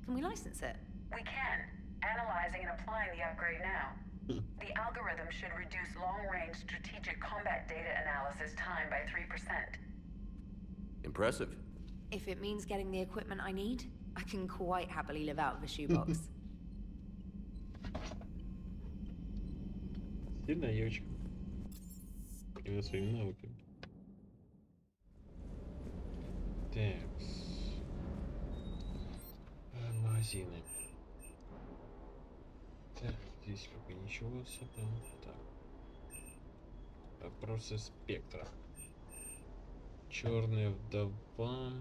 Can we license it? We can. Analyzing and applying the upgrade now. The algorithm should reduce long-range strategic combat data analysis time by 3%. Impressive. If it means getting the equipment I need, I can quite happily live out of a shoebox. Сильная девочка. Именно своими навыками. Так. Магазины. Так, здесь пока ничего особо. Так. Вопросы спектра. Черная вдова.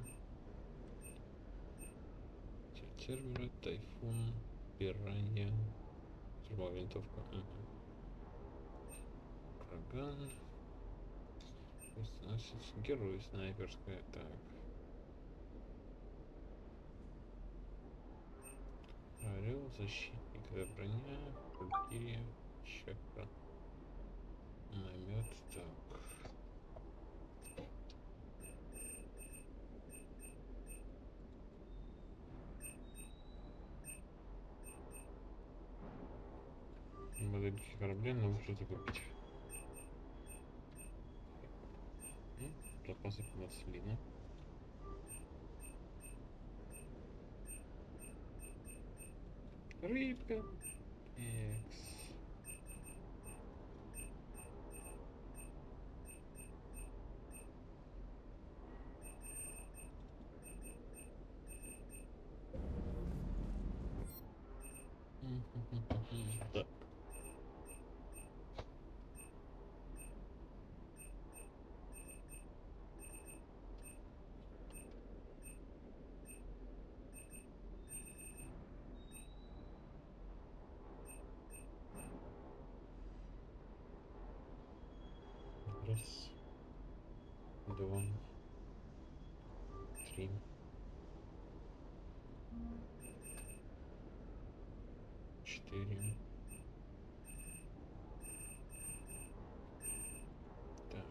Термера, тайфун, пиранья. Тюрьма, винтовка. Кроган. Герой снайперская. Так. Орел, защитник, броня, культирия, чакра. Намет, так. Модельки кораблей нам что-то купить. Запасы маслина. Рыбка. Экс. Да. Раз, два, три. Четыре. Так.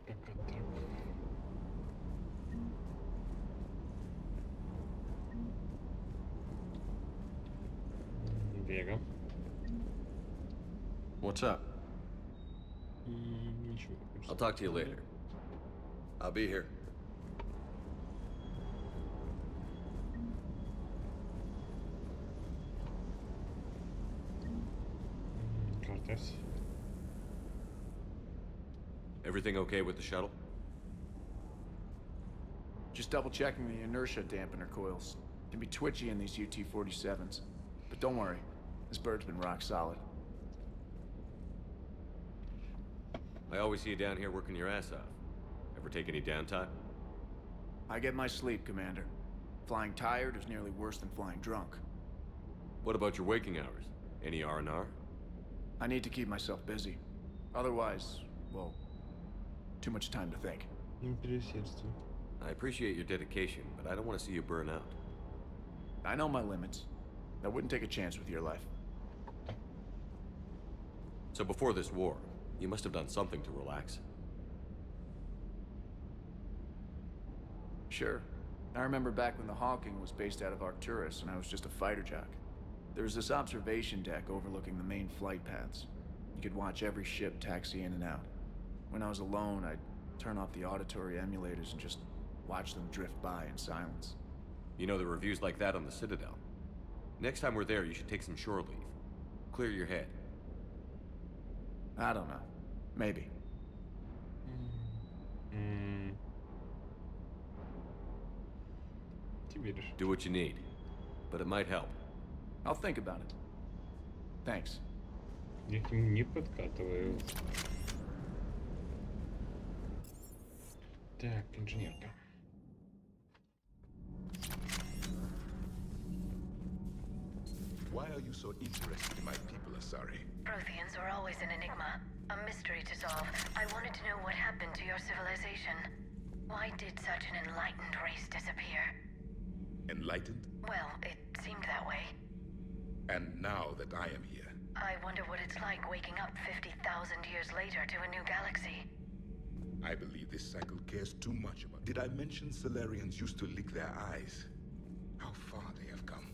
Пока так. Бегом. What's up? Ничего. I'll talk to you later. I'll be here. Кортес. Everything okay with the shuttle? Just double checking the inertia dampener coils. Can be twitchy in these UT-47s. But don't worry, this bird's been rock solid. I always see you down here working your ass off. Ever take any downtime? I get my sleep, Commander. Flying tired is nearly worse than flying drunk. What about your waking hours? Any R&R? I need to keep myself busy. Otherwise, well, too much time to think. I appreciate your dedication, but I don't want to see you burn out. I know my limits. I wouldn't take a chance with your life. So before this war, you must have done something to relax. Sure. I remember back when the Hawking was based out of Arcturus and I was just a fighter jock. There was this observation deck overlooking the main flight paths. You could watch every ship taxi in and out. When I was alone, I'd turn off the auditory emulators and just watch them drift by in silence. You know, the reviews like that on the Citadel. Next time we're there, you should take some shore leave. Clear your head. I don't know. Maybe. Do what you need, but it might help. I'll think about it. Thanks. Я к ним не подкатываю. Так, инженерка. Why are you so interested in my people, Asari? Protheans are always an enigma, a mystery to solve. I wanted to know what happened to your civilization. Why did such an enlightened race disappear? Enlightened? Well, it seemed that way. And now that I am here, I wonder what it's like waking up 50,000 years later to a new galaxy. I believe this cycle cares too much about... Did I mention Salarians used to lick their eyes? How far they have come.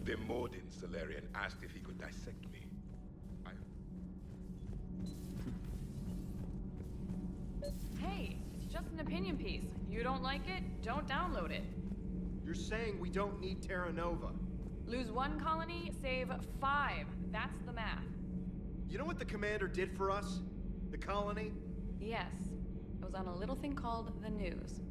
The Morden Salarian asked if he could dissect me. Hey, it's just an opinion piece. You don't like it? Don't download it. You're saying we don't need Terra Nova. Lose 1 colony, save 5. That's the math. You know what the commander did for us? The colony? Yes. It was on a little thing called the news.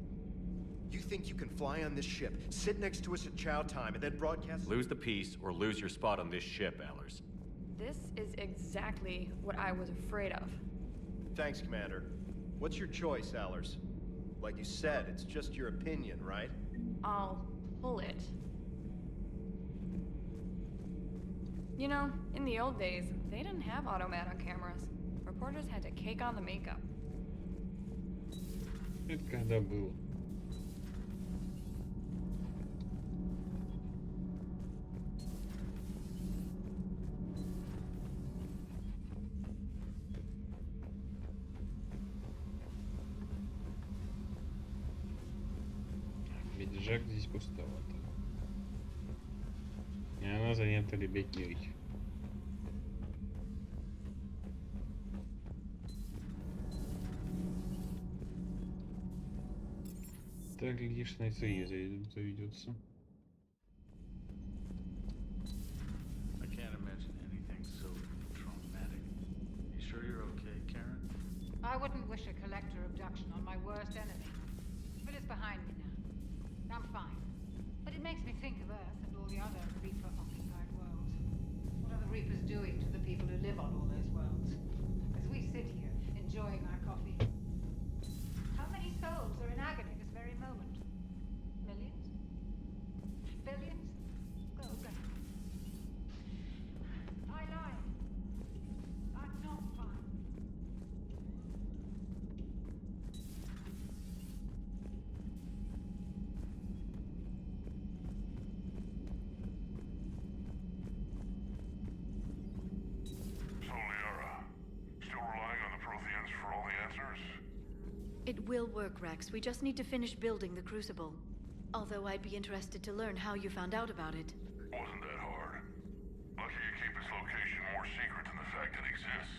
You think you can fly on this ship, sit next to us at chow time, and then broadcast? Lose the peace or lose your spot on this ship, Allers. This is exactly what I was afraid of. Thanks, Commander. What's your choice, Allers? Like you said, it's just your opinion, right? I'll pull it. You know, in the old days, they didn't have automatic cameras. Reporters had to cake on the makeup. Это когда было? Меджак здесь пустовато. И она занята ребятней. Так, глядишь, на ИЦЕ заведется. I can't imagine anything so traumatic. You sure you're okay, Karen? I wouldn't wish a collector abduction on my worst enemy. But it's behind me now. I'm fine. But it makes me think of Earth and all the other Reaper-occupied worlds. What are the Reapers doing to the people who live on all those worlds? As we sit here, enjoying our coffee. How many souls are in agony this very moment? Millions? Billions? Go, go. I lied. I'm not fine. It will work, Rex. We just need to finish building the Crucible. Although I'd be interested to learn how you found out about it. Wasn't that hard. Lucky you keep its location more secret than the fact it exists.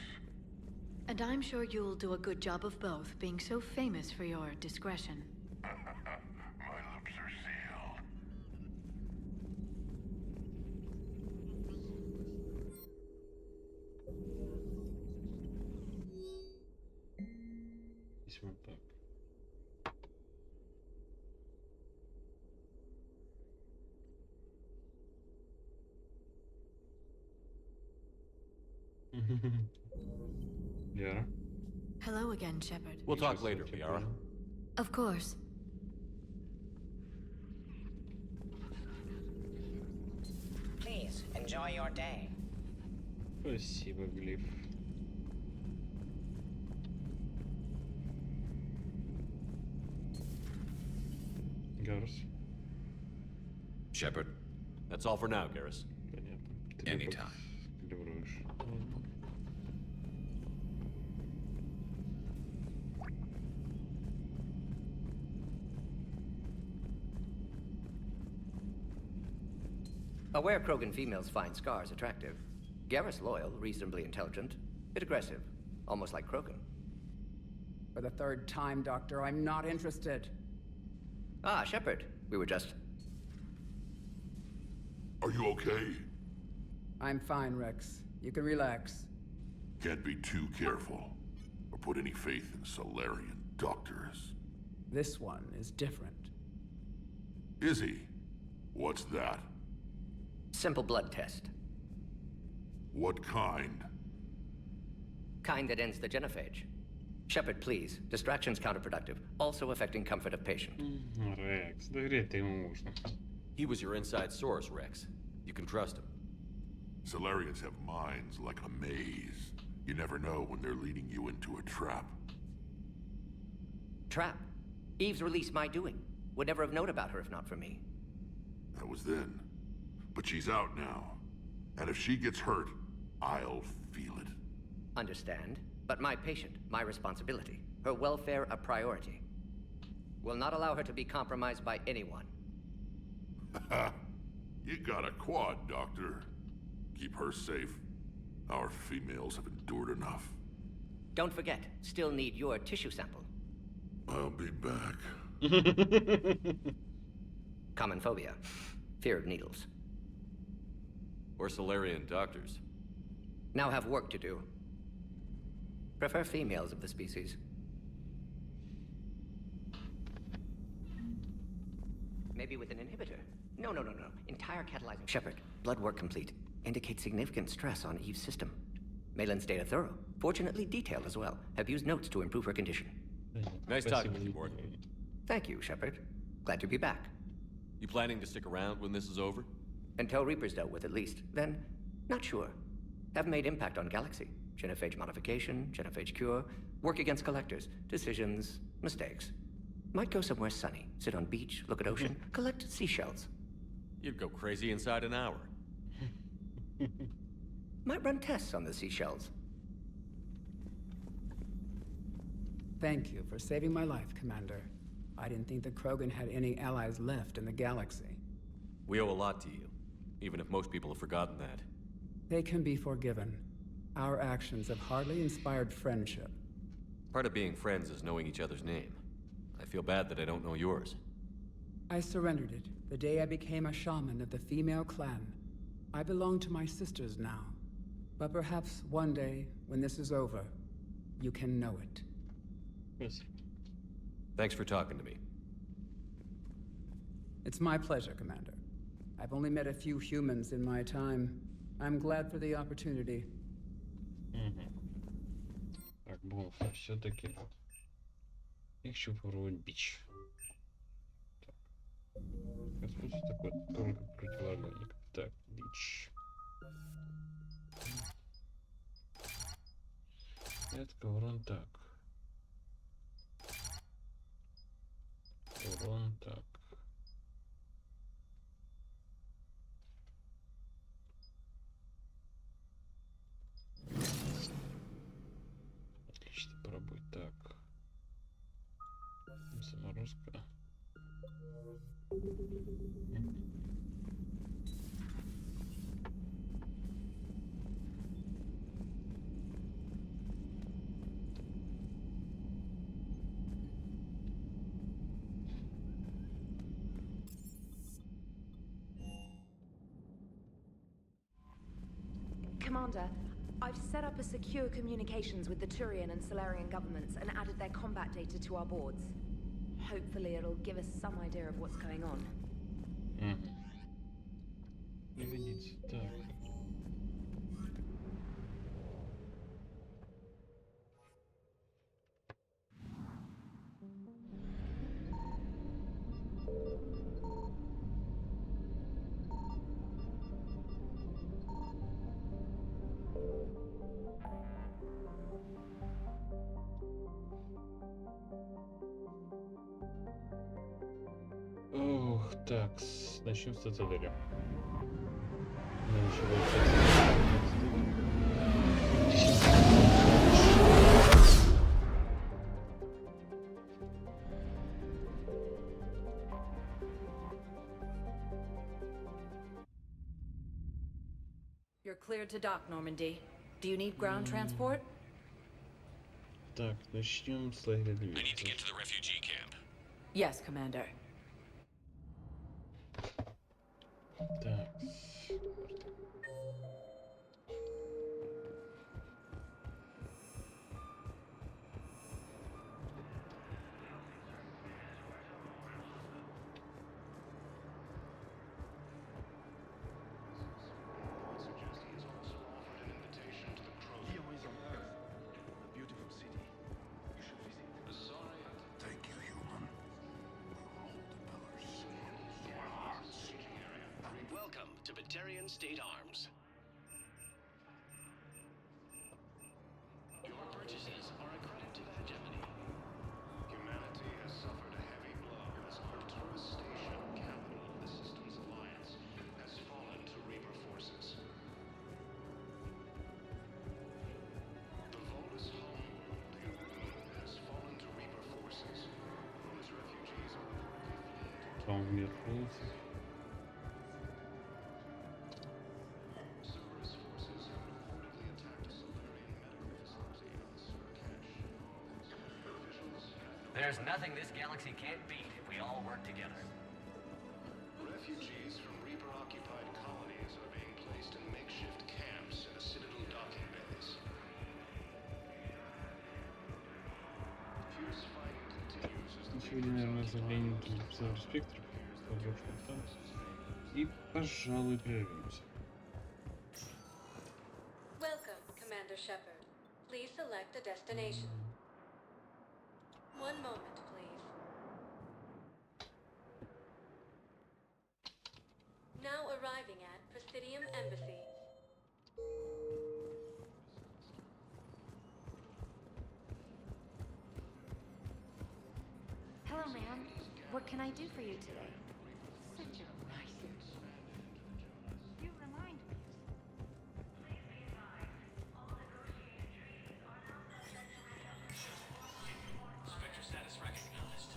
And I'm sure you'll do a good job of both, being so famous for your discretion. My lips are sealed. Здесь вот так. Яра. Hello again, Shepard. We'll talk later, Liara. Of course. Please, enjoy your day. Спасибо, Глиф. Гарус. Shepard. That's all for now, Garrus. Понятно. Anytime. Калибруешь. Aware Krogan females find scars attractive. Garrus loyal, reasonably intelligent, bit aggressive, almost like Krogan. For the third time, Doctor, I'm not interested. Ah, Shepard. We were just... Are you okay? I'm fine, Rex. You can relax. Can't be too careful, or put any faith in Salarian doctors. This one is different. Is he? What's that? Simple blood test. What kind? Kind that ends the genophage. Shepard, please. Distraction's counterproductive, also affecting comfort of patient. Рекс, доверять-то ему можно. He was your inside source, Rex. You can trust him. Salarians have minds like a maze. You never know when they're leading you into a trap. Trap? Eve's release my doing. Would never have known about her if not for me. That was then. But she's out now. And if she gets hurt, I'll feel it. Understand. But my patient, my responsibility. Her welfare a priority. Will not allow her to be compromised by anyone. You got a quad, Doctor. Keep her safe. Our females have endured enough. Don't forget, still need your tissue sample. I'll be back. Common phobia. Fear of needles. Or Salarian doctors. Now have work to do. Prefer females of the species. Maybe with an inhibitor. No. Entire catalyzing. Shepard, blood work complete. Indicates significant stress on Eve's system. Malin's data thorough. Fortunately detailed as well. Have used notes to improve her condition. Nice talking with you, Morgan. Thank you, Shepard. Glad to be back. You planning to stick around when this is over? Until Reaper's dealt with, at least. Then, not sure. Have made impact on Galaxy. Genophage modification, genophage cure, work against collectors, decisions, mistakes. Might go somewhere sunny, sit on beach, look at ocean, collect seashells. You'd go crazy inside an hour. Might run tests on the seashells. Thank you for saving my life, Commander. I didn't think the Krogan had any allies left in the galaxy. We owe a lot to you, even if most people have forgotten that. They can be forgiven. Our actions have hardly inspired friendship. Part of being friends is knowing each other's name. I feel bad that I don't know yours. I surrendered it the day I became a shaman of the female clan. I belong to my sisters now. But perhaps one day, when this is over, you can know it. Yes. Thanks for talking to me. It's my pleasure, Commander. I've only met a few humans in my time. I'm glad for the opportunity. Так, бонусы все-таки вот. Я хочу попробовать бич. Так. Господи, такое только против огонь. Так, бич. Это урон так. Урон так. Отлично, пробуй так. Заморозка. Commander, I've set up a secure communications with the Turian and Salarian governments and added their combat data to our boards. Hopefully it'll give us some idea of what's going on. Так. Ох, так, начнем с цитадели. You're cleared to dock, Normandy. Do you need ground transport? Так, начнем с лагеря. I need to get to the refugee camp. Yes, Commander. Так. State Arms. Your purchases are a credit to that hegemony. Humanity has suffered a heavy blow as Arcturus Station, capital of the Systems Alliance, has fallen to Reaper forces. The Volus homeworld, the Urdnot, has fallen to Reaper forces, whose refugees are reportedly fleeing to There's nothing this galaxy can't beat if we all work together. Refugees from Reaper-occupied colonies are being placed in makeshift camps in the Citadel docking bays. Fierce fighting continues as the Сегодня, наверное, заглянем в спектр. И, пожалуй, прервемся. Welcome, Commander Shepard. Please select a destination. One moment, please. Now arriving at Presidium Embassy. Hello, ma'am. What can I do for you today? Such a nice. You remind me. Spectre status recognized.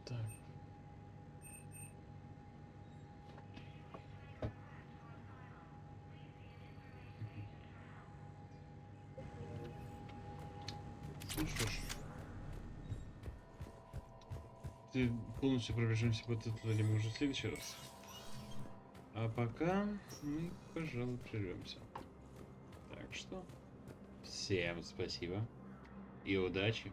Так. Ну что ж. Ты полностью пробежимся по тотали мы уже в следующий раз. А пока мы, пожалуй, прервемся. Так что всем спасибо и удачи.